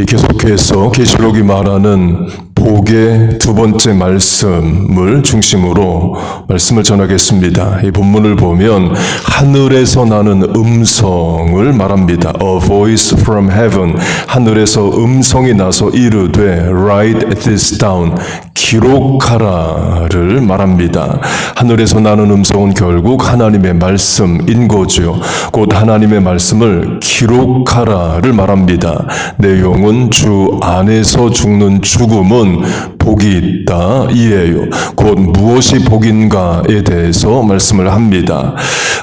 계속해서 계시록이 말하는 복의 두 번째 말씀을 중심으로 말씀을 전하겠습니다. 이 본문을 보면 하늘에서 나는 음성을 말합니다. A voice from heaven. 하늘에서 음성이 나서 이르되 Write this down. 기록하라를 말합니다. 하늘에서 나는 음성은 결국 하나님의 말씀인 거죠. 곧 하나님의 말씀을 기록하라를 말합니다. 내용은 주 안에서 죽는 죽음은 복이 있다 이에요. 곧 무엇이 복인가에 대해서 말씀을 합니다.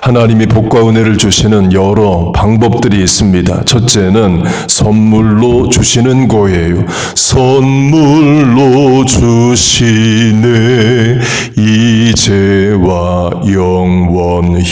하나님이 복과 은혜를 주시는 여러 방법들이 있습니다. 첫째는 선물로 주시는 거예요. 선물로 주시네 이제와 영원히.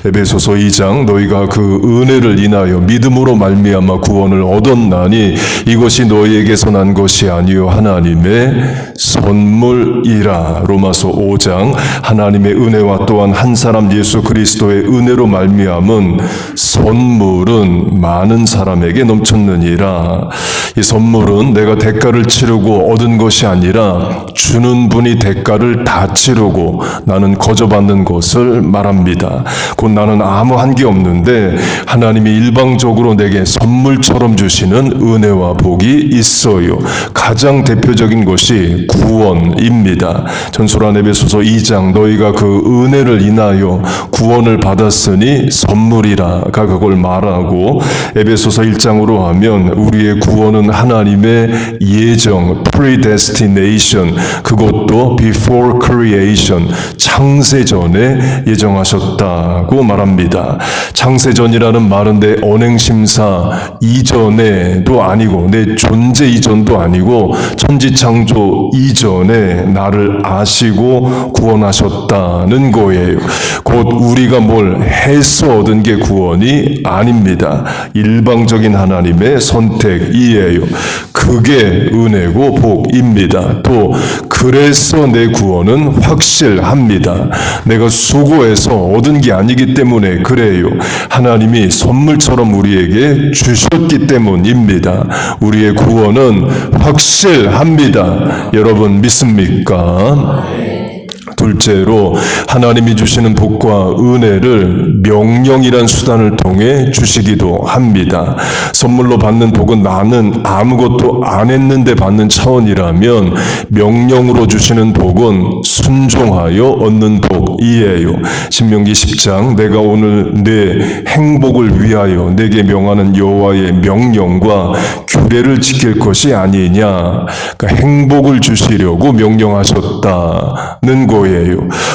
에베소서 2장 너희가 그 은혜를 인하여 믿음으로 말미암아 구원을 얻었나니 이것이 너희에게서 난 것이 아니요 하나님의 선물이라. 로마서 5장 하나님의 은혜와 또한 한 사람 예수 그리스도의 은혜로 말미암은 선물은 많은 사람에게 넘쳤느니라. 이 선물은 내가 대가를 치르고 얻은 것이 아니라 주는 분이 대가를 다 치르고 나는 거저받는 것을 말합니다. 곧 나는 아무 한 게 없는데 하나님이 일방적으로 내게 선물처럼 주시는 은혜와 복이 있어요. 가장 대표적인 것이 구원입니다. 전설한 에베소서 2장 너희가 그 은혜를 인하여 구원을 받았으니 선물이라가 그걸 말하고, 에베소서 1장으로 하면 우리의 구원은 하나님의 예정 predestination, 그것도 before creation, 창세 전에 예정하셨다고 말합니다. 창세 전이라는 말은 내 언행심사 이전에도 아니고 내 존재 이전도 아니고 천지창조 이전에 나를 아시고 구원하셨다는 거예요. 곧 우리가 뭘 해서 얻은 게 구원이 아닙니다. 일방적인 하나님의 선택이에요. 그게 은혜고 복입니다. 또 그래서 내 구원은 확실합니다. 내가 수고해서 얻은 게 아니기 때문에 그래요. 하나님이 선물처럼 우리에게 주셨기 때문입니다. 우리의 구원은 확실합니다. 여러분 믿습니까? 둘째로 하나님이 주시는 복과 은혜를 명령이란 수단을 통해 주시기도 합니다. 선물로 받는 복은 나는 아무것도 안 했는데 받는 차원이라면 명령으로 주시는 복은 순종하여 얻는 복이에요. 신명기 10장 내가 오늘 내 행복을 위하여 내게 명하는 여호와의 명령과 규례를 지킬 것이 아니냐. 그러니까 행복을 주시려고 명령하셨다는 거예요.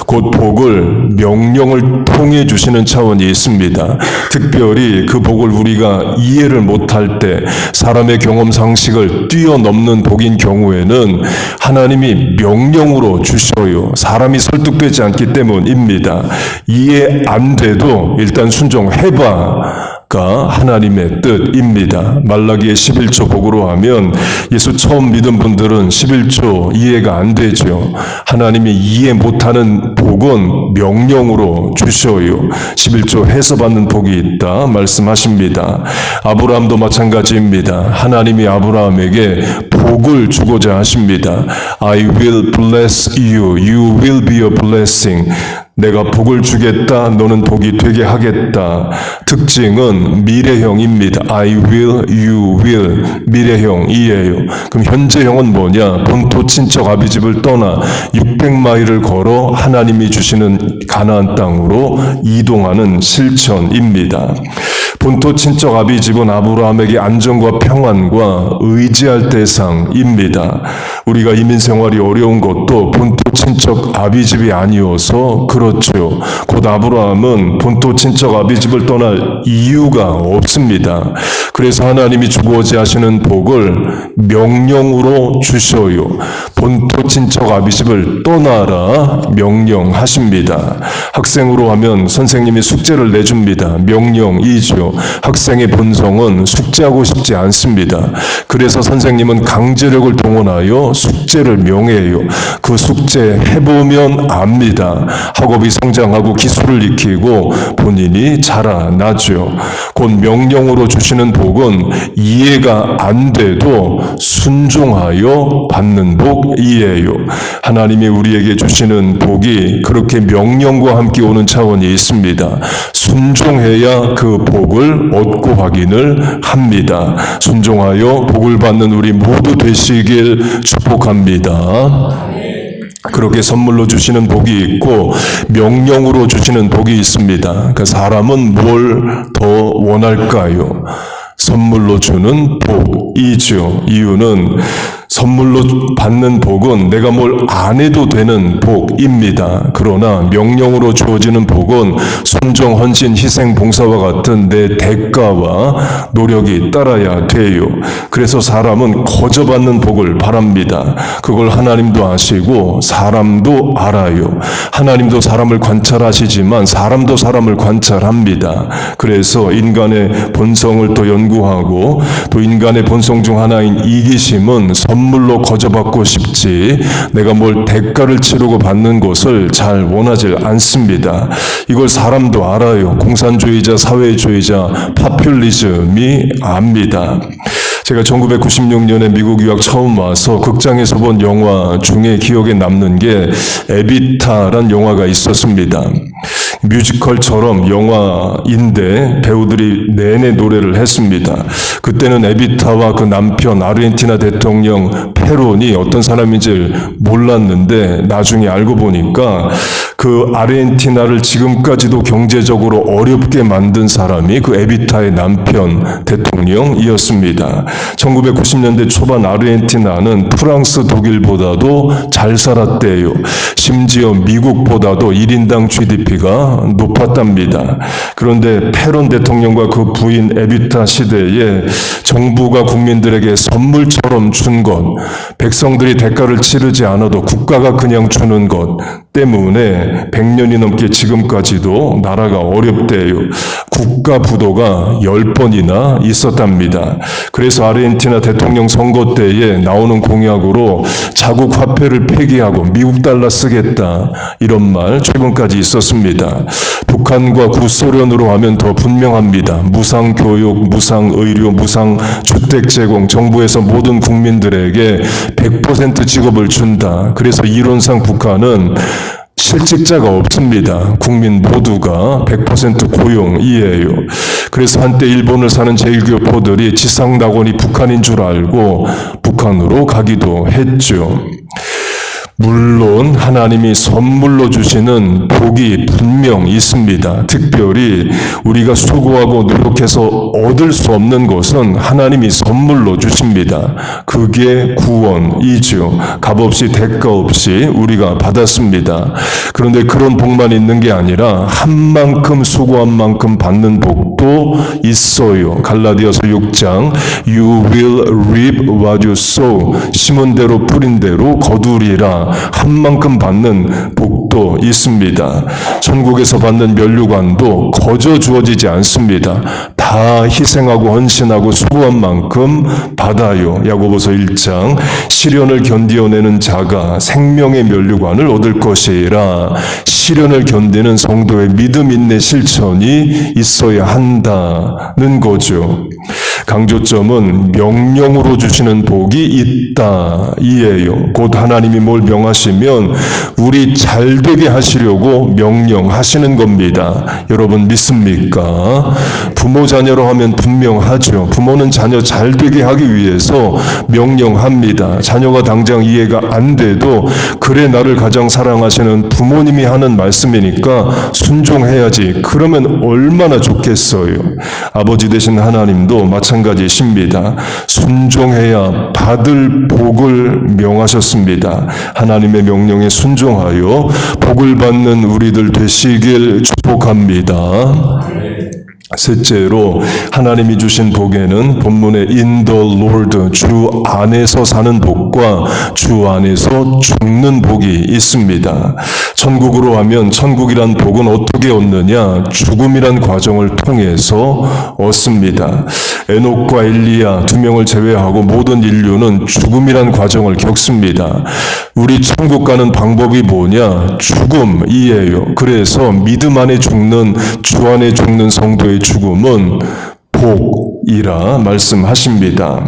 곧 복을 명령을 통해 주시는 차원이 있습니다. 특별히 그 복을 우리가 이해를 못할 때, 사람의 경험 상식을 뛰어넘는 복인 경우에는 하나님이 명령으로 주셔요. 사람이 설득되지 않기 때문입니다. 이해 안 돼도 일단 순종해봐. 하나님의 뜻입니다. 말라기의 11조 복으로 하면 예수 처음 믿은 분들은 11조 이해가 안 되죠. 하나님이 이해 못하는 복은 명령으로 주셔요. 11조 해서 받는 복이 있다 말씀하십니다. 아브라함도 마찬가지입니다. 하나님이 아브라함에게 복을 주고자 하십니다. I will bless you. You will be a blessing. 내가 복을 주겠다. 너는 복이 되게 하겠다. 특징은 미래형입니다. I will, you will. 미래형이에요. 그럼 현재형은 뭐냐? 본토 친척 아비집을 떠나 600마일을 걸어 하나님이 주시는 가나안 땅으로 이동하는 실천입니다. 본토 친척 아비집은 아브라함에게 안정과 평안과 의지할 대상입니다. 우리가 이민 생활이 어려운 것도 본토 친척 아비집이 아니어서 그렇죠. 곧 아브라함은 본토 친척 아비집을 떠날 이유가 없습니다. 그래서 하나님이 주고자 하시는 복을 명령으로 주셔요. 본토 친척 아비집을 떠나라 명령하십니다. 학생으로 하면 선생님이 숙제를 내줍니다. 명령이죠. 학생의 본성은 숙제하고 싶지 않습니다. 그래서 선생님은 강제력을 동원하여 숙제를 명해요. 그 숙제 해보면 압니다. 하고 작업이 성장하고 기술을 익히고 본인이 자라나죠. 곧 명령으로 주시는 복은 이해가 안 돼도 순종하여 받는 복이에요. 하나님이 우리에게 주시는 복이 그렇게 명령과 함께 오는 차원이 있습니다. 순종해야 그 복을 얻고 확인을 합니다. 순종하여 복을 받는 우리 모두 되시길 축복합니다. 그렇게 선물로 주시는 복이 있고 명령으로 주시는 복이 있습니다. 그 사람은 뭘 더 원할까요? 선물로 주는 복이죠. 이유는 선물로 받는 복은 내가 뭘 안 해도 되는 복입니다. 그러나 명령으로 주어지는 복은 순종, 헌신, 희생, 봉사와 같은 내 대가와 노력이 따라야 돼요. 그래서 사람은 거저 받는 복을 바랍니다. 그걸 하나님도 아시고 사람도 알아요. 하나님도 사람을 관찰하시지만 사람도 사람을 관찰합니다. 그래서 인간의 본성을 또 연구하고 또 인간의 본성 중 하나인 이기심은 선물로 거저 받고 싶지 내가 뭘 대가를 치르고 받는 것을 잘 원하지 않습니다. 이걸 사람도 알아요. 공산주의자, 사회주의자, 파퓰리즘이 압니다. 제가 1996년에 미국 유학 처음 와서 극장에서 본 영화 중에 기억에 남는 게 에비타란 영화가 있었습니다. 뮤지컬처럼 영화인데 배우들이 내내 노래를 했습니다. 그때는 에비타와 그 남편 아르헨티나 대통령 페론이 어떤 사람인지 몰랐는데 나중에 알고 보니까 그 아르헨티나를 지금까지도 경제적으로 어렵게 만든 사람이 그 에비타의 남편 대통령이었습니다. 1990년대 초반 아르헨티나는 프랑스, 독일보다도 잘 살았대요. 심지어 미국보다도 1인당 GDP가 높았답니다. 그런데 페론 대통령과 그 부인 에비타 시대에 정부가 국민들에게 선물처럼 준 것, 백성들이 대가를 치르지 않아도 국가가 그냥 주는 것 때문에 100년이 넘게 지금까지도 나라가 어렵대요. 국가 부도가 10번이나 있었답니다. 그래서 아르헨티나 대통령 선거 때에 나오는 공약으로 자국 화폐를 폐기하고 미국 달러 쓰겠다 이런 말 최근까지 있었습니다. 북한과 구소련으로 하면 더 분명합니다. 무상 교육, 무상 의료, 무상 주택 제공, 정부에서 모든 국민들에게 100% 직업을 준다. 그래서 이론상 북한은 실직자가 없습니다. 국민 모두가 100% 고용이에요. 그래서 한때 일본을 사는 제1교포들이 지상낙원이 북한인 줄 알고 북한으로 가기도 했죠. 물론 하나님이 선물로 주시는 복이 분명 있습니다. 특별히 우리가 수고하고 노력해서 얻을 수 없는 것은 하나님이 선물로 주십니다. 그게 구원이죠. 값없이 대가 없이 우리가 받았습니다. 그런데 그런 복만 있는 게 아니라 한 만큼 수고한 만큼 받는 복도 있어요. 갈라디아서 6장 You will reap what you sow. 심은 대로 뿌린 대로 거두리라. 한 만큼 받는 복도 있습니다. 천국에서 받는 면류관도 거저 주어지지 않습니다. 다 희생하고 헌신하고 수고한 만큼 받아요. 야고보서 1장 시련을 견디어내는 자가 생명의 면류관을 얻을 것이라. 시련을 견디는 성도의 믿음, 인내, 실천이 있어야 한다는 거죠. 강조점은 명령으로 주시는 복이 있다 이에요. 곧 하나님이 뭘 명하시면 우리 잘되게 하시려고 명령하시는 겁니다. 여러분 믿습니까? 부모 자녀로 하면 분명하죠. 부모는 자녀 잘되게 하기 위해서 명령합니다. 자녀가 당장 이해가 안 돼도 그래 나를 가장 사랑하시는 부모님이 하는 말씀이니까 순종해야지. 그러면 얼마나 좋겠어요. 아버지 되신 하나님도 마찬가지십니다. 순종해야 받을 복을 명하셨습니다. 하나님의 명령에 순종하여 복을 받는 우리들 되시길 축복합니다. 셋째로 하나님이 주신 복에는 본문의 in the Lord, 주 안에서 사는 복과 주 안에서 죽는 복이 있습니다. 천국으로 하면 천국이란 복은 어떻게 얻느냐? 죽음이란 과정을 통해서 얻습니다. 에녹과 엘리야 두 명을 제외하고 모든 인류는 죽음이란 과정을 겪습니다. 우리 천국 가는 방법이 뭐냐? 죽음이에요. 그래서 믿음 안에 죽는, 주 안에 죽는 성도의 죽음은 복이라 말씀하십니다.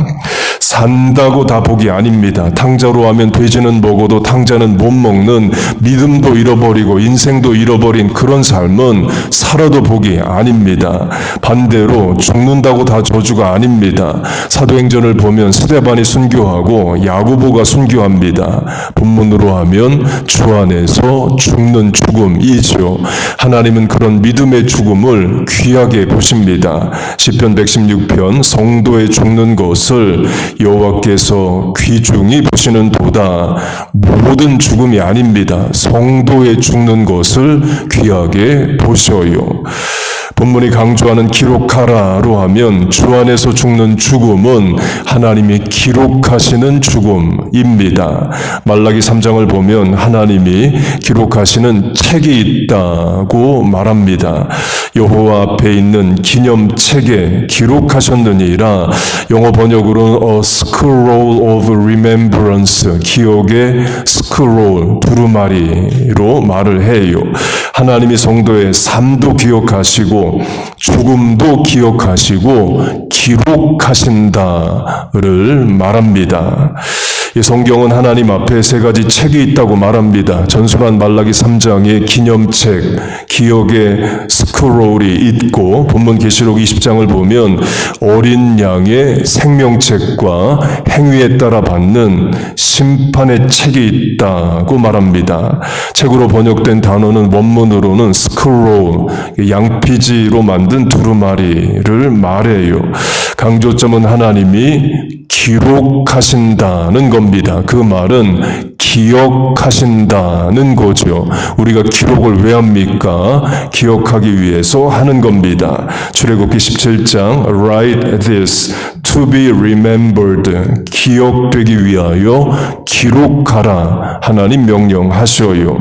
산다고 다 복이 아닙니다. 탕자로 하면 돼지는 먹어도 탕자는 못 먹는, 믿음도 잃어버리고 인생도 잃어버린 그런 삶은 살아도 복이 아닙니다. 반대로 죽는다고 다 저주가 아닙니다. 사도행전을 보면 스데반이 순교하고 야고보가 순교합니다. 본문으로 하면 주 안에서 죽는 죽음이죠. 하나님은 그런 믿음의 죽음을 귀하게 보십니다. 시편 116편 성도의 죽는 것을 여호와께서 귀중히 보시는 도다. 모든 죽음이 아닙니다. 성도의 죽는 것을 귀하게 보셔요. 본문이 강조하는 기록하라로 하면 주 안에서 죽는 죽음은 하나님이 기록하시는 죽음입니다. 말라기 3장을 보면 하나님이 기록하시는 책이 있다고 말합니다. 여호와 앞에 있는 기념책에 기록하셨느니라. 영어 번역으로는 A Scroll of Remembrance, 기억의 스크롤, 두루마리로 말을 해요. 하나님이 성도의 삶도 기억하시고 죽음도 기억하시고 기록하신다를 말합니다. 이 성경은 하나님 앞에 세 가지 책이 있다고 말합니다. 전순한 말라기 3장에 기념책, 기억의 스크롤이 있고, 본문 계시록 20장을 보면 어린 양의 생명책과 행위에 따라 받는 심판의 책이 있다고 말합니다. 책으로 번역된 단어는 원문으로는 스크롤, 양피지로 만든 두루마리를 말해요. 강조점은 하나님이 기록하신다는 겁니다. 그 말은 기억하신다는 거죠. 우리가 기록을 왜 합니까? 기억하기 위해서 하는 겁니다. 출애굽기 17장 Write this to be remembered, 기억되기 위하여 기록하라. 하나님 명령하셔요.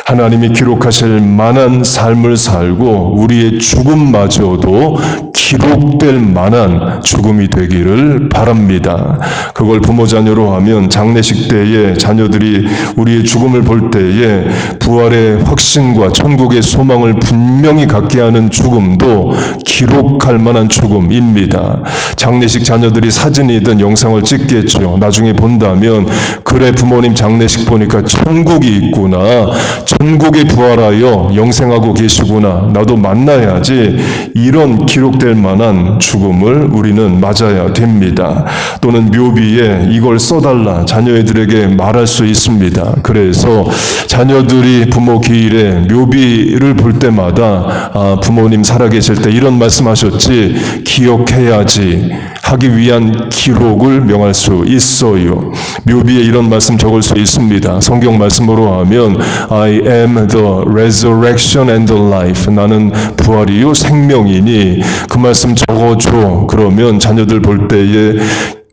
하나님이 기록하실 만한 삶을 살고 우리의 죽음마저도 기록될 만한 죽음이 되기를 바랍니다. 그걸 부모 자녀로 하면 장례식 때에 자녀들이 우리의 죽음을 볼 때에 부활의 확신과 천국의 소망을 분명히 갖게 하는 죽음도 기록할 만한 죽음입니다. 장례식 자녀들이 사진이든 영상을 찍겠죠. 나중에 본다면 그래 부모님 장례식 보니까 천국이 있구나. 천국에 부활하여 영생하고 계시구나. 나도 만나야지. 이런 기록될 만한 죽음을 우리는 맞아야 됩니다. 또는 묘비에 이걸 써달라 자녀들에게 말할 수 있습니다. 그래서 자녀들이 부모 기일에 묘비를 볼 때마다 부모님 살아계실 때 이런 말씀하셨지 기억해야지 하기 위한 기록을 명할 수 있어요. 묘비에 이런 말씀 적을 수 있습니다. 성경 말씀으로 하면 I am the resurrection and the life, 나는 부활이요 생명이니 그 말씀 적어줘. 그러면 자녀들 볼 때에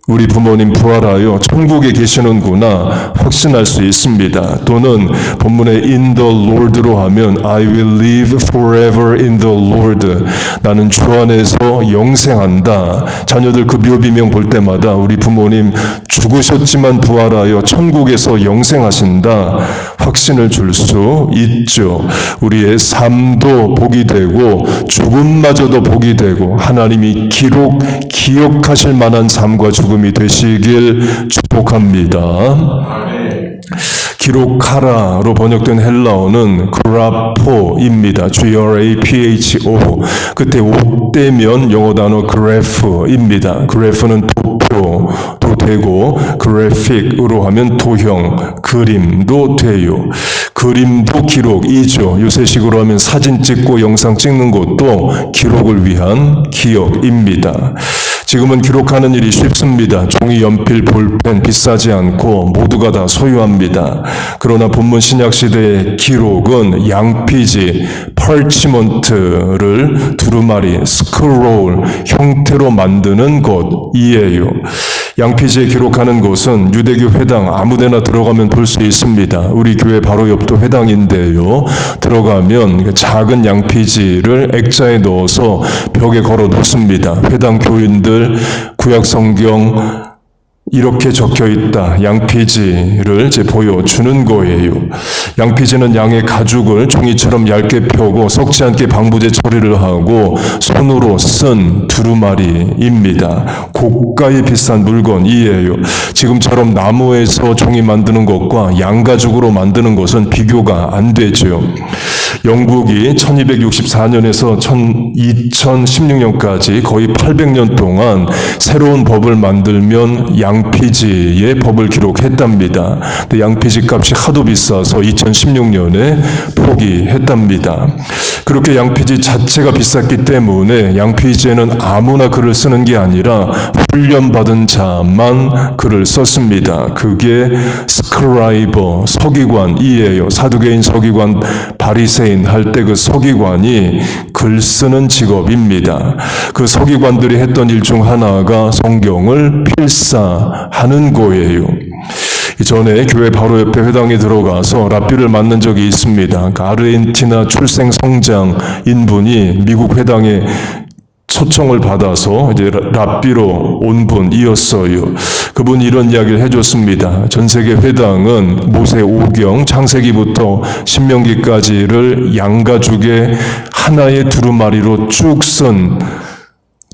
우리 부모님 부활하여 천국에 계시는구나 확신할 수 있습니다. 또는 본문의 in the Lord로 하면 I will live forever in the Lord, 나는 주 안에서 영생한다. 자녀들 그 묘비명 볼 때마다 우리 부모님 죽으셨지만 부활하여 천국에서 영생하신다 확신을 줄 수 있죠. 우리의 삶도 복이 되고 죽음마저도 복이 되고 하나님이 기억하실 만한 삶과 죽음이 되시길 축복합니다. 기록하라로 번역된 헬라어는 그라포입니다. G-R-A-P-H-O. 그때 옷대면 영어 단어 그래프입니다. 그래프는 도표도 되고 그래픽으로 하면 도형, 그림도 돼요. 그림도 기록이죠. 요새식으로 하면 사진 찍고 영상 찍는 것도 기록을 위한 기억입니다. 지금은 기록하는 일이 쉽습니다. 종이, 연필, 볼펜 비싸지 않고 모두가 다 소유합니다. 그러나 본문 신약시대의 기록은 양피지, 펄치먼트를 두루마리, 스크롤 형태로 만드는 곳이에요. 양피지에 기록하는 곳은 유대교 회당 아무데나 들어가면 볼 수 있습니다. 우리 교회 바로 옆도 회당인데요. 들어가면 작은 양피지를 액자에 넣어서 벽에 걸어 놓습니다. 회당 교인들 구약성경 이렇게 적혀있다. 양피지를 보여주는 거예요. 양피지는 양의 가죽을 종이처럼 얇게 펴고 썩지 않게 방부제 처리를 하고 손으로 쓴 두루마리입니다. 고가의 비싼 물건이에요. 지금처럼 나무에서 종이 만드는 것과 양가죽으로 만드는 것은 비교가 안 되죠. 영국이 1264년에서 2016년까지 거의 800년 동안 새로운 법을 만들면 양피지의 법을 기록했답니다. 근데 양피지 값이 하도 비싸서 2016년에 포기했답니다. 그렇게 양피지 자체가 비쌌기 때문에 양피지에는 아무나 글을 쓰는 게 아니라 훈련받은 자만 글을 썼습니다. 그게 스크라이버, 서기관이에요. 사두개인, 서기관, 바리새인 할 때 그 서기관이 글 쓰는 직업입니다. 그 서기관들이 했던 일 중 하나가 성경을 필사하는 거예요. 전에 교회 바로 옆에 회당에 들어가서 랍비를 만난 적이 있습니다. 그 아르헨티나 출생 성장인 분이 미국 회당에 초청을 받아서 이제 랍비로 온 분이었어요. 그분이 이런 이야기를 해줬습니다. 전 세계 회당은 모세 오경, 창세기부터 신명기까지를 양가죽의 하나의 두루마리로 쭉 쓴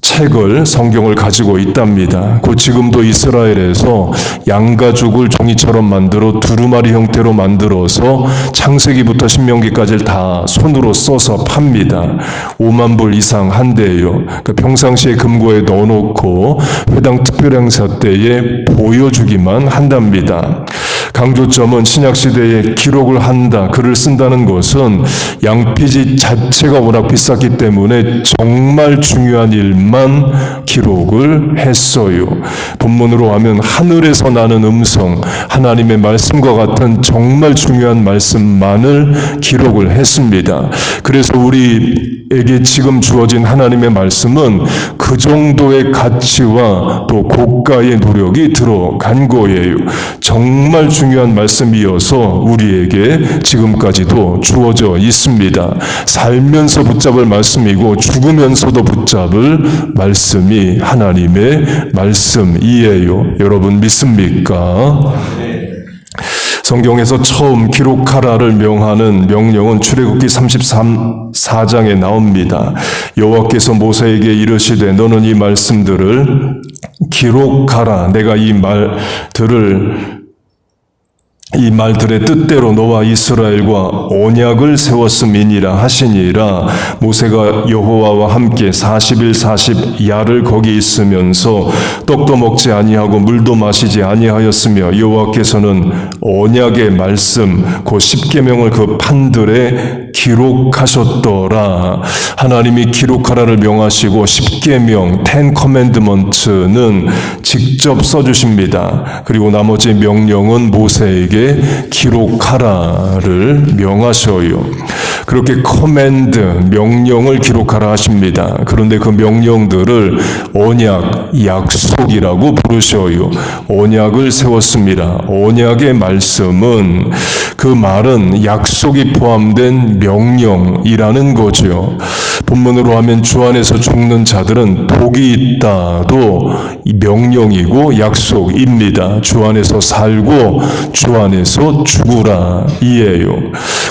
책을, 성경을 가지고 있답니다. 곧 지금도 이스라엘에서 양가죽을 종이처럼 만들어 두루마리 형태로 만들어서 창세기부터 신명기까지를 다 손으로 써서 팝니다. 5만 불 이상 한대요. 그러니까 평상시에 금고에 넣어놓고 회당 특별행사 때에 보여주기만 한답니다. 강조점은 신약시대에 기록을 한다, 글을 쓴다는 것은 양피지 자체가 워낙 비쌌기 때문에 정말 중요한 일만 기록을 했어요. 본문으로 하면 하늘에서 나는 음성, 하나님의 말씀과 같은 정말 중요한 말씀만을 기록을 했습니다. 그래서 우리에게 지금 주어진 하나님의 말씀은 그 정도의 가치와 또 고가의 노력이 들어간 거예요. 정말 중요한 말씀이어서 우리에게 지금까지도 주어져 있습니다. 살면서 붙잡을 말씀이고 죽으면서도 붙잡을 말씀이 하나님의 말씀이에요. 여러분 믿습니까? 성경에서 처음 기록하라를 명하는 명령은 출애굽기 34장에 나옵니다. 여호와께서 모세에게 이르시되 너는 이 말씀들을 기록하라. 내가 이 말들의 뜻대로 너와 이스라엘과 언약을 세웠음이니라 하시니라. 모세가 여호와와 함께 40일 40야를 거기 있으면서 떡도 먹지 아니하고 물도 마시지 아니하였으며 여호와께서는 언약의 말씀 곧 십계명을 그 판들에 기록하셨더라. 하나님이 기록하라를 명하시고 십계명, 10 commandments는 직접 써주십니다. 그리고 나머지 명령은 모세에게 기록하라를 명하셔요. 그렇게 커맨드, 명령을 기록하라 하십니다. 그런데 그 명령들을 언약, 약속이라고 부르셔요. 언약을 세웠습니다. 언약의 말씀은 그 말은 약속이 포함된 명령이라는 거죠. 본문으로 하면 주 안에서 죽는 자들은 복이 있다도 명령이고 약속입니다. 주 안에서 살고 주 안에서 죽으라 이에요.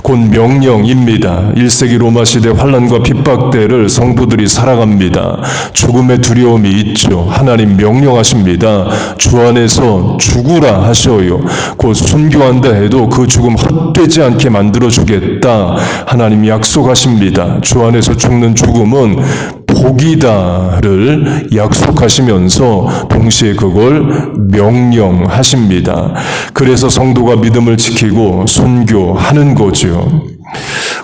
곧 명령입니다. 1세기 로마 시대 환난과 핍박 때를 성도들이 살아갑니다. 죽음의 두려움이 있죠. 하나님 명령하십니다. 주 안에서 죽으라 하셔요. 곧 순교한다 해도 그 죽음 헛되지 않게 만들어주겠다. 하나님 약속하십니다. 주 안에서 죽는 죽음은 복이다를 약속하시면서 동시에 그걸 명령하십니다. 그래서 성도가 믿음을 지키고 순교하는 거죠.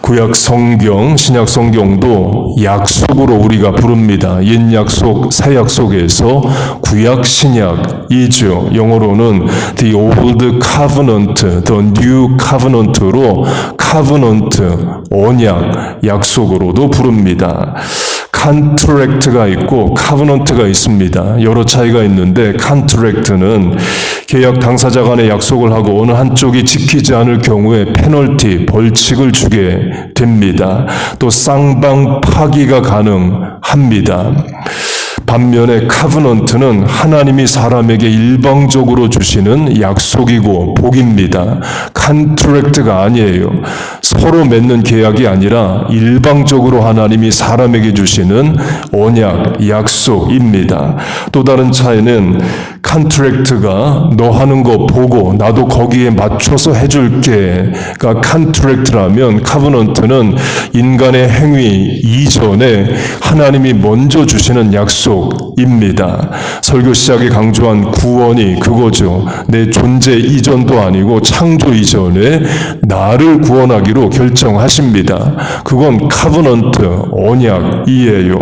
구약 성경, 신약 성경도 약속으로 우리가 부릅니다. 옛 약속, 새 약속에서 구약 신약이죠. 영어로는 the old covenant, the new covenant로 covenant, 언약, 약속으로도 부릅니다. 컨트랙트가 있고 covenant가 있습니다. 여러 차이가 있는데 컨트랙트는 계약 당사자 간에 약속을 하고 어느 한쪽이 지키지 않을 경우에 페널티, 벌칙을 주게 됩니다. 또 쌍방 파기가 가능합니다. 반면에 카브넌트는 하나님이 사람에게 일방적으로 주시는 약속이고 복입니다. 컨트랙트가 아니에요. 서로 맺는 계약이 아니라 일방적으로 하나님이 사람에게 주시는 언약, 약속입니다. 또 다른 차이는 컨트랙트가 너 하는 거 보고 나도 거기에 맞춰서 해줄게가 컨트랙트라면 카브넌트는 인간의 행위 이전에 하나님이 먼저 주시는 약속입니다. 설교 시작에 강조한 구원이 그거죠. 내 존재 이전도 아니고 창조 이전에 나를 구원하기로 결정하십니다. 그건 카브넌트, 언약이에요.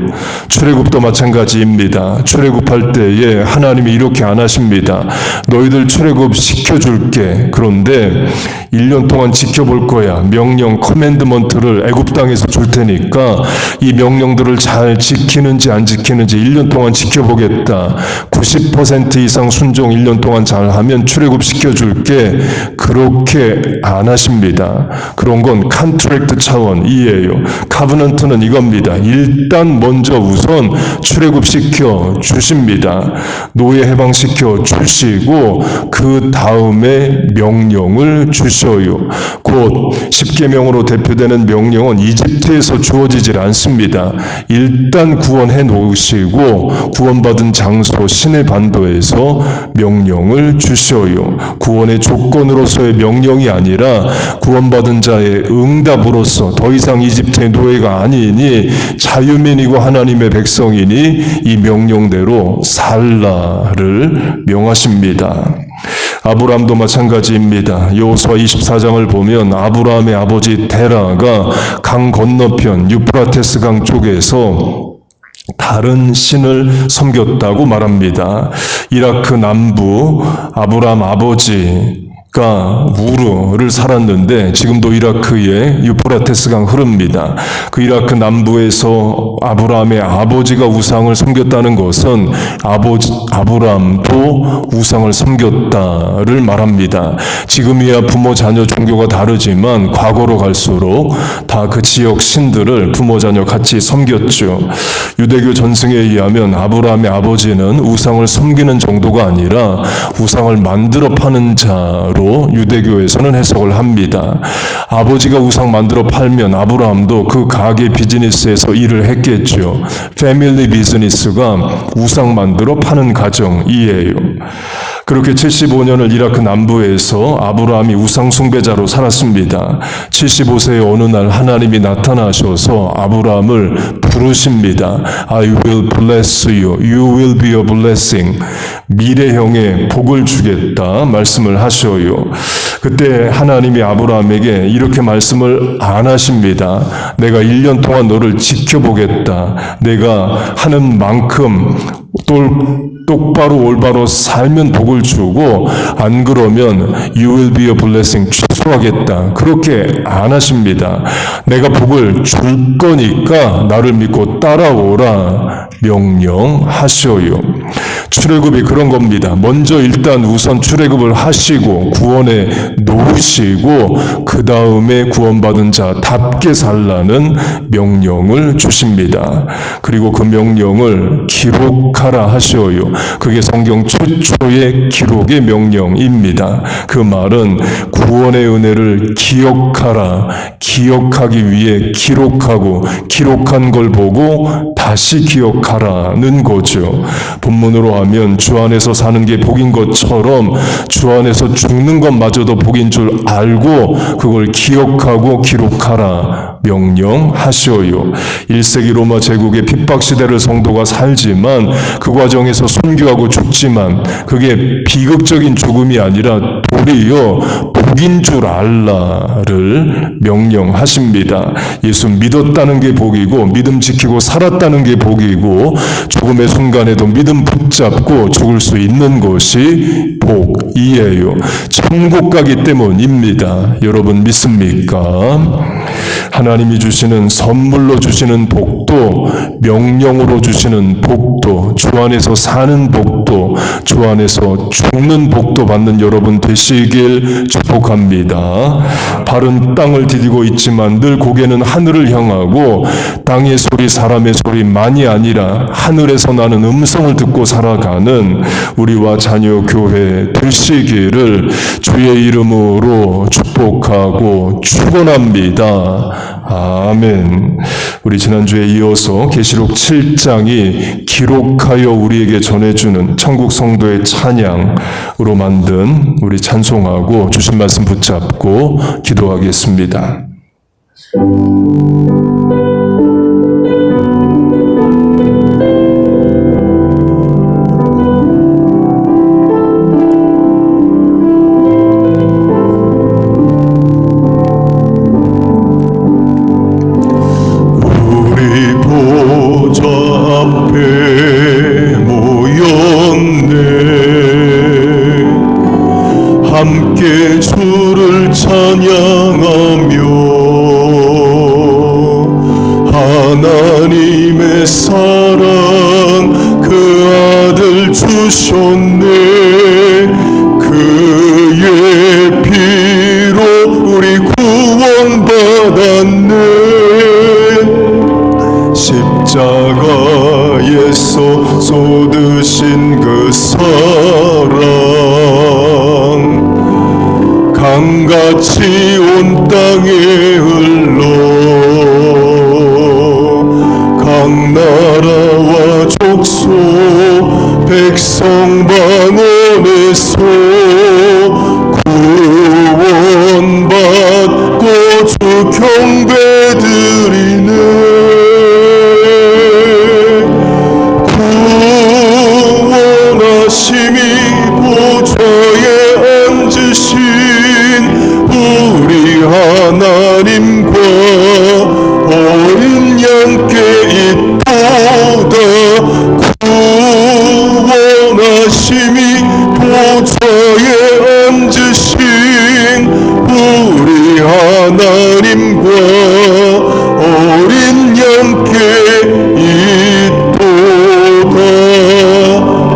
출애굽도 마찬가지입니다. 출애굽할 때에 하나님이 이렇게 안 하십니다. 너희들 출애굽 시켜줄게. 그런데 1년 동안 지켜볼 거야. 명령, 커맨드먼트를 애굽 땅에서 줄 테니까 이 명령들을 잘 지키는지 안 지키는지 1년 동안 지켜보겠다. 90% 이상 순종 1년 동안 잘하면 출애굽 시켜줄게. 그렇게 안 하십니다. 그런 건 컨트랙트 차원이에요. 카브넌트는 이겁니다. 일단 먼저 우선 출애굽 시켜 주십니다. 노예 해방시켜 주시고 그 다음에 명령을 주셔요. 곧 십계명으로 대표되는 명령은 이집트에서 주어지질 않습니다. 일단 구원해 놓으시고 구원받은 장소 시내 반도에서 명령을 주셔요. 구원의 조건으로서의 명령이 아니라 구원받은 자의 응답으로서 더 이상 이집트의 노예가 아니니 자유민이고 하나님의 백성이니 이 명령대로 살라를 명하십니다. 아브라함도 마찬가지입니다. 여호수아 24장을 보면 아브라함의 아버지 데라가 강 건너편 유프라테스 강 쪽에서 다른 신을 섬겼다고 말합니다. 이라크 남부 아브라함 아버지가 우르를 살았는데 지금도 이라크에 유프라테스강 흐릅니다. 그 이라크 남부에서 아브라함의 아버지가 우상을 섬겼다는 것은 아브라함도 우상을 섬겼다를 말합니다. 지금이야 부모 자녀 종교가 다르지만 과거로 갈수록 다 그 지역 신들을 부모 자녀 같이 섬겼죠. 유대교 전승에 의하면 아브라함의 아버지는 우상을 섬기는 정도가 아니라 우상을 만들어 파는 자로 유대교에서는 해석을 합니다. 아버지가 우상 만들어 팔면 아브라함도 그 가게 비즈니스에서 일을 했겠죠. 패밀리 비즈니스가 우상 만들어 파는 가정이에요. 그렇게 75년을 이라크 남부에서 아브라함이 우상 숭배자로 살았습니다. 75세의 어느 날 하나님이 나타나셔서 아브라함을 부르십니다. I will bless you. You will be a blessing. 미래형에 복을 주겠다 말씀을 하셔요. 그때 하나님이 아브라함에게 이렇게 말씀을 안 하십니다. 내가 1년 동안 너를 지켜보겠다. 내가 하는 만큼 똑바로 올바로 살면 복을 주고 안 그러면 you will be a blessing 취소하겠다. 그렇게 안 하십니다. 내가 복을 줄 거니까 나를 믿고 따라오라 명령하셔요. 출애굽이 그런 겁니다. 먼저 일단 우선 출애굽을 하시고 구원에 놓으시고 그 다음에 구원받은 자답게 살라는 명령을 주십니다. 그리고 그 명령을 기록하라 하셔요. 그게 성경 최초의 기록의 명령입니다. 그 말은 구원의 은혜를 기억하라. 기억하기 위해 기록하고 기록한 걸 보고 다시 기억하라는 거죠. 본문으로 하면 주 안에서 사는 게 복인 것처럼 주 안에서 죽는 것마저도 복인 줄 알고 그걸 기억하고 기록하라 명령하셔요. 1세기 로마 제국의 핍박 시대를 성도가 살지만 그 과정에서 순교하고 죽지만 그게 비극적인 죽음이 아니라 돌이요 복인 줄 알라를 명령하십니다. 예수 믿었다는 게 복이고 믿음 지키고 살았다는 게 복이고 죽음의 순간에도 믿음 붙잡고 죽을 수 있는 것이 복이에요. 천국 가기 때문입니다. 여러분 믿습니까? 하나님이 주시는 선물로 주시는 복도, 명령으로 주시는 복도, 주 안에서 사는 복도, 주 안에서 죽는 복도 받는 여러분 되시길 축복합니다. 발은 땅을 디디고 있지만 늘 고개는 하늘을 향하고 땅의 소리, 사람의 소리만이 아니라 하늘에서 나는 음성을 듣고 살아가는 우리와 자녀 교회 되시기를 주의 이름으로 축복하고 축원합니다. 아멘. 우리 지난주에 이어서 계시록 7장이 기록하여 우리에게 전해주는 천국 성도의 찬양으로 만든 우리 찬송하고 주신 말씀 붙잡고 기도하겠습니다. 함께 주를 찬양하며 하나님의 사랑 그 아들 주셨네. 그의 피로 우리 구원받았네. 십자가에서 쏟으신 그 사랑 강같이 온 땅에 흘러 각 나라와 족속 백성 방언에서 구원받고 주 경배드리네. 구원하심이 보좌에 앉으신 우리 하나님과 어린 양께 있도다. 구원하심이 보좌에 앉으신 우리 하나님과 어린 양께 있도다.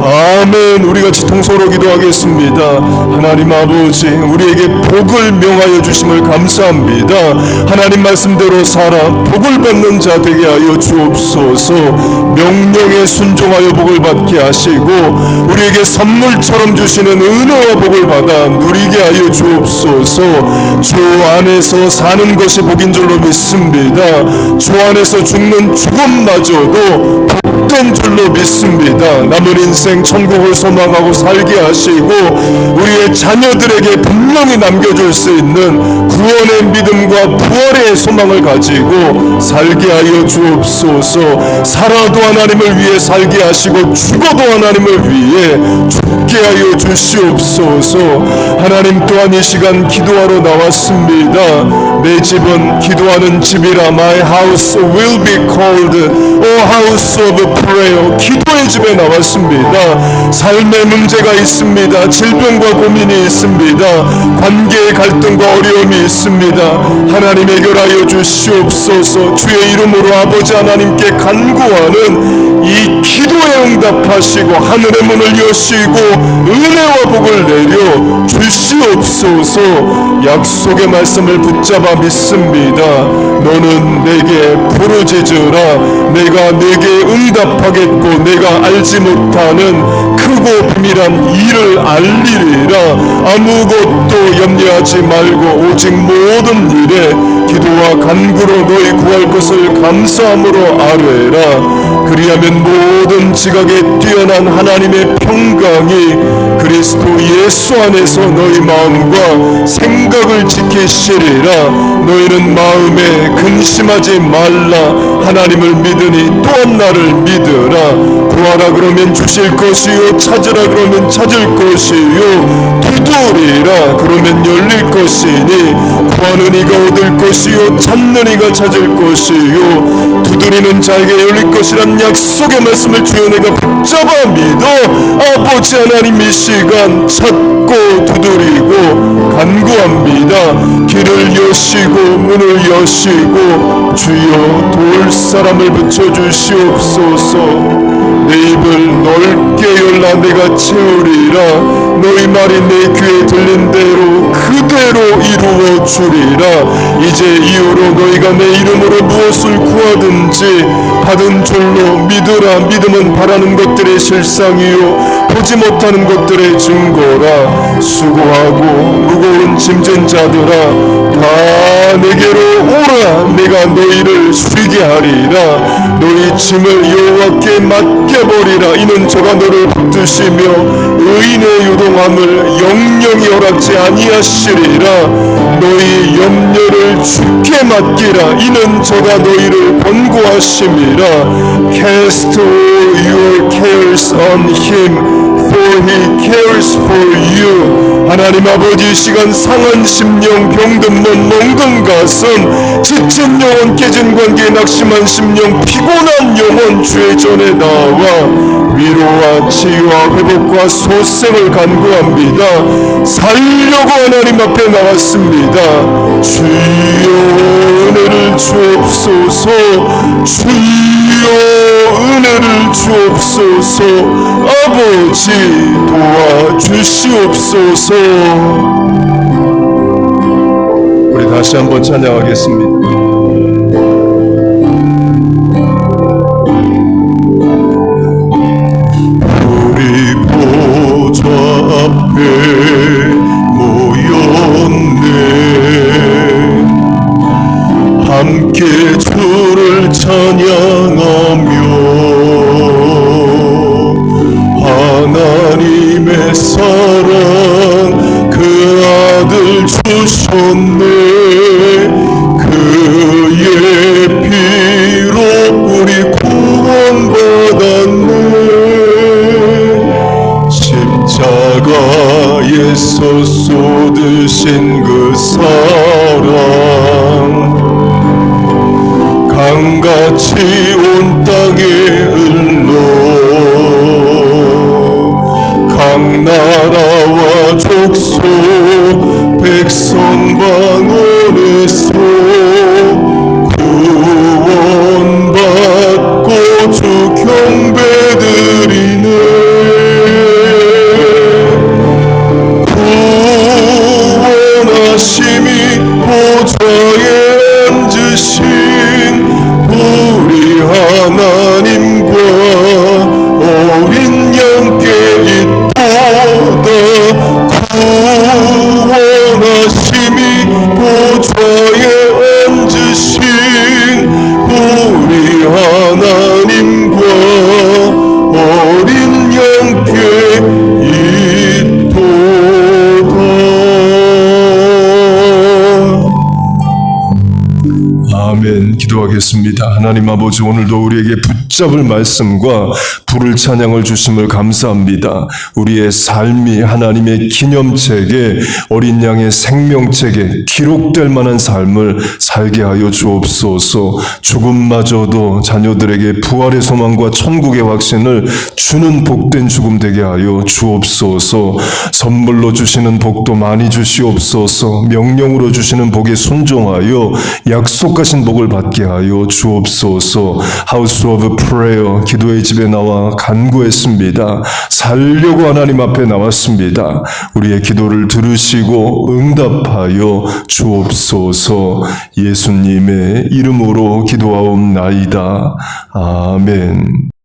아멘. 우리 같이 통성으로 기도하겠습니다. 하나님 아버지, 우리에게 복을 명하여 주심을 감사합니다. 하나님 말씀대로 살아 복을 받는 자 되게 하여 주옵소서. 명령에 순종하여 복을 받게 하시고 우리에게 선물처럼 주시는 은혜와 복을 받아 누리게 하여 주옵소서. 주 안에서 사는 것이 복인 줄로 믿습니다. 주 안에서 죽는 죽음마저도 복된 줄로 믿습니다. 남은 인생 천국을 소망하고 살게 하시고 우리의 자녀들에게 분명히 남겨줄 수 있는 구원의 믿음과 부활의 소망을 가지고 살게 하여 주옵소서. 살아도 하나님을 위해 살게 하시고 죽어도 하나님을 위해 죽게 하여 주시옵소서. 하나님 또한 이 시간 기도하러 나왔습니다. 내 집은 기도하는 집이라. My house will be called a house of prayer. 기도의 집에 나왔습니다. 삶의 문제가 있습니다. 질병과 고민이 있습니다. 관계의 갈등과 어려움이 있습니다. 하나님 해결하여 주시옵소서. 주의 이름으로 아버지 하나님께 간구하는 이 기도에 응답하시고 하늘의 문을 여시고 은혜와 복을 내려 주시옵소서. 약속의 말씀을 붙잡아 믿습니다. 너는 내게 부르짖으라. 내가 내게 응답하겠고 내가 알지 못하는 크고 비밀한 일을 알리리라. 아무것도 염려하지 말고 오직 모든 일에 기도와 간구로 너희 구할 것을 감사함으로 아뢰라. 그리하면 모든 지각에 뛰어난 하나님의 평강이 그리스도 예수 안에서 너희 마음과 생각을 지키시리라. 너희는 마음에 근심하지 말라. 하나님을 믿으니 또한 나를 믿으라. 구하라 그러면 주실 것이요, 찾으라 그러면 찾을 것이요, 두드리라 그러면 열릴 것이니, 구하는 이가 얻을 것이요, 찾는 이가 찾을 것이요, 두드리는 자에게 열릴 것이란 약속의 말씀을 주여 내가 붙잡아 믿어 아버지 하나님 이 시간 찾고 두드리고 간구합니다. 길을 여시고 문을 여시고 주여 도울 사람을 붙여주시옵소서. 내 입을 넓게 열라 내가 채우리라. 너희 말이 내 귀에 들린 대로 그대로 이루어 주리라. 이제 이후로 너희가 내 이름으로 무엇을 구하든지 받은 줄로 믿으라. 믿음은 바라는 것들의 실상이요 보지 못하는 것들의 증거라. 수고하고 무거운 짐진 자들아 다 내게로 오라. 내가 너희를 쉬게 하리라. 너희 짐을 여호와께 맡겨버리라. 이는 저가 너를 붙드시며 의인의 요동함을 영영이 허락지 아니하시리라. 너희 염려를 주께 맡기라. 이는 저가 너희를 권고하심이라. Cast all your cares on him for he cares for you. 하나님 아버지 이 시간 상한 심령, 병든 몸, 멍든 가슴, 지친 영혼, 깨진 관계, 낙심한 심령, 피곤한 영혼 주의 전에 나와 위로와 치유와 회복과 소생을 간구합니다. 살려고 하나님 앞에 나왔습니다. 주여 은혜를 주옵소서. 주여 은혜를 주옵소서. 아버지 도와주시옵소서. 우리 다시 한번 찬양하겠습니다. 우리 보좌 앞에 모였네. 함께 주를 찬양하며 하나님의 사랑 그 아들 주셨네. 그의 피로 우리 구원받았네. 십자가에서 쏟으신 그 사랑 강같이 온 땅에 흘러 각 나라와 족속 백성 방언에서 구원받고 주 경배드리네. 구원하심이 보좌에 앉으신 우리 하나님과 어린 양께 있도다. 구원하심이 보좌에 앉으신 우리 하나님과 어린 양께 있도다. 아멘. 기도하겠습니다. 하나님 아버지 오늘도 우리에게 붙잡을 말씀과 부를 찬양을 주심을 감사합니다. 우리의 삶이 하나님의 기념책에 어린 양의 생명책에 기록될 만한 삶을 살게 하여 주옵소서. 죽음마저도 자녀들에게 부활의 소망과 천국의 확신을 주는 복된 죽음 되게 하여 주옵소서. 선물로 주시는 복도 많이 주시옵소서. 명령으로 주시는 복에 순종하여 약속하신 복을 받게 하여 주옵소서. House of Prayer 기도의 집에 나와 간구했습니다. 살려고 하나님 앞에 나왔습니다. 우리의 기도를 들으시고 응답하여 주옵소서. 예수님의 이름으로 기도하옵나이다. 아멘.